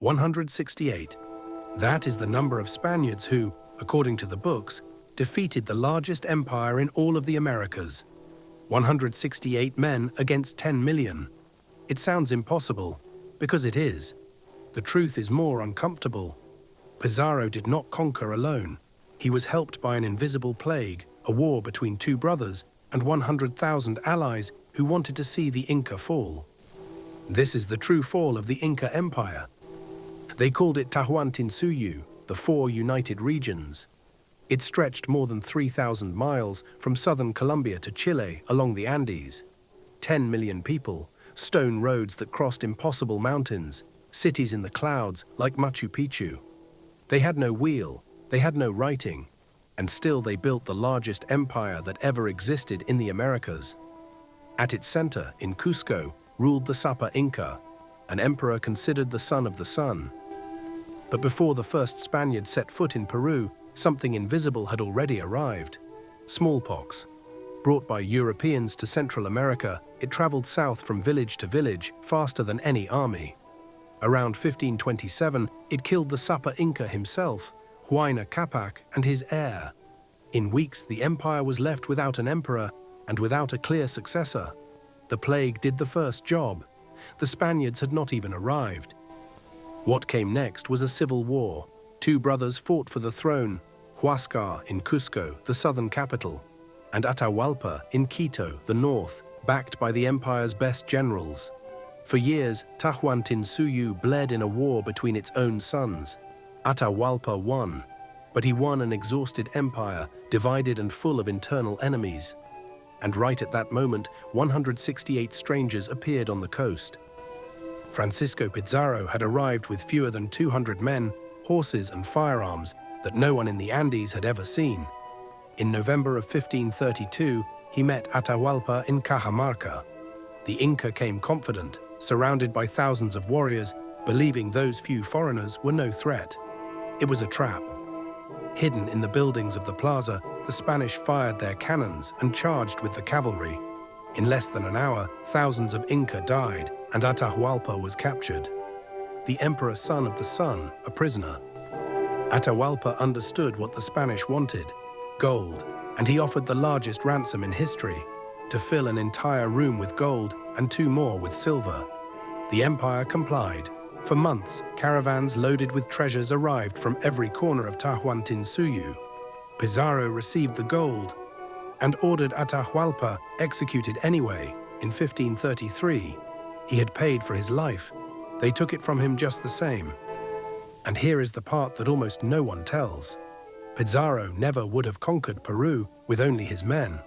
168. That is the number of Spaniards who, according to the books, defeated the largest empire in all of the Americas. 168 men against 10 million. It sounds impossible, because it is. The truth is more uncomfortable. Pizarro did not conquer alone. He was helped by an invisible plague, a war between two brothers, and 100,000 allies who wanted to see the Inca fall. This is the true fall of the Inca Empire. They called it Tahuantinsuyu, the Four United Regions. It stretched more than 3,000 miles from southern Colombia to Chile along the Andes. 10 million people, stone roads that crossed impossible mountains, cities in the clouds like Machu Picchu. They had no wheel, they had no writing, and still they built the largest empire that ever existed in the Americas. At its center, in Cusco, ruled the Sapa Inca, an emperor considered the son of the sun. But before the first Spaniard set foot in Peru, something invisible had already arrived. Smallpox. Brought by Europeans to Central America, it traveled south from village to village, faster than any army. Around 1527, it killed the Sapa Inca himself, Huayna Capac, and his heir. In weeks, the empire was left without an emperor and without a clear successor. The plague did the first job. The Spaniards had not even arrived. What came next was a civil war. Two brothers fought for the throne, Huascar in Cusco, the southern capital, and Atahualpa in Quito, the north, backed by the empire's best generals. For years, Tahuantinsuyu bled in a war between its own sons. Atahualpa won, but he won an exhausted empire, divided and full of internal enemies. And right at that moment, 168 strangers appeared on the coast. Francisco Pizarro had arrived with fewer than 200 men, horses and firearms that no one in the Andes had ever seen. In November of 1532, he met Atahualpa in Cajamarca. The Inca came confident, surrounded by thousands of warriors, believing those few foreigners were no threat. It was a trap. Hidden in the buildings of the plaza, the Spanish fired their cannons and charged with the cavalry. In less than an hour, thousands of Inca died, and Atahualpa was captured. The emperor son of the sun, a prisoner. Atahualpa understood what the Spanish wanted, gold, and he offered the largest ransom in history, to fill an entire room with gold and 2 more with silver. The empire complied. For months, caravans loaded with treasures arrived from every corner of Tahuantinsuyu. Pizarro received the gold and ordered Atahualpa executed anyway. In 1533, he had paid for his life. They took it from him just the same. And here is the part that almost no one tells. Pizarro never would have conquered Peru with only his men.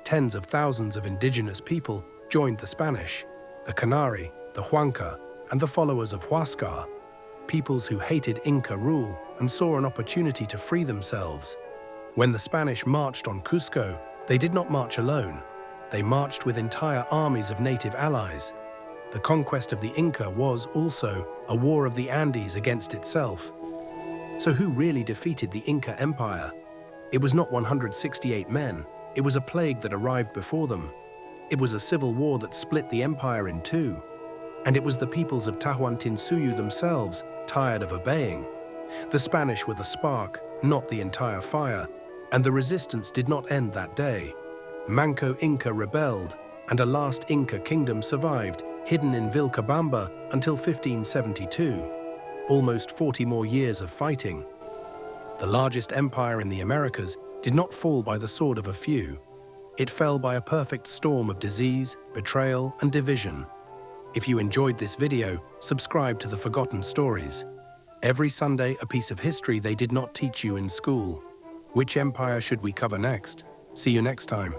Tens of thousands of indigenous people joined the Spanish, the Canari, the Huanca, and the followers of Huascar, peoples who hated Inca rule and saw an opportunity to free themselves. When the Spanish marched on Cusco, they did not march alone. They marched with entire armies of native allies. The conquest of the Inca was also a war of the Andes against itself. So who really defeated the Inca Empire? It was not 168 men. It was a plague that arrived before them. It was a civil war that split the empire in two. And it was the peoples of Tahuantinsuyu themselves, tired of obeying. The Spanish were the spark, not the entire fire, and the resistance did not end that day. Manco Inca rebelled, and a last Inca kingdom survived, hidden in Vilcabamba until 1572. Almost 40 more years of fighting. The largest empire in the Americas did not fall by the sword of a few. It fell by a perfect storm of disease, betrayal, and division. If you enjoyed this video, subscribe to the Forgotten Stories. Every Sunday, a piece of history they did not teach you in school. Which empire should we cover next? See you next time.